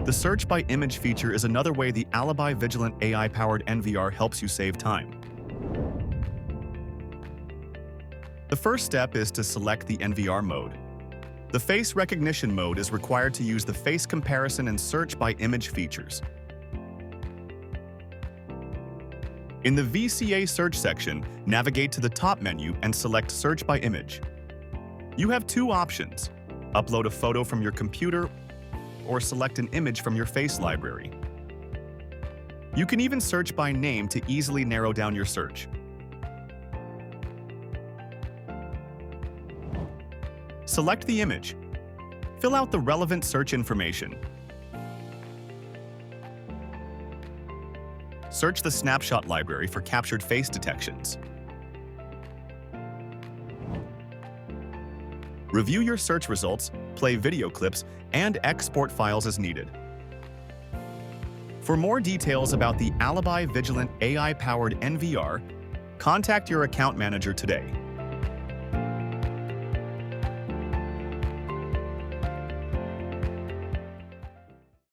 The search by image feature is another way the Alibi Vigilant AI-Powered NVR helps you save time. The first step is to select the NVR mode. The face recognition mode is required to use the face comparison and search by image features. In the VCA search section, navigate to the top menu and select Search by Image. You have two options: upload a photo from your computer or select an image from your face library. You can even search by name to easily narrow down your search. Select the image. Fill out the relevant search information. Search the snapshot library for captured face detections. Review your search results, play video clips, and export files as needed. For more details about the Alibi Vigilant AI-Powered NVR, contact your account manager today.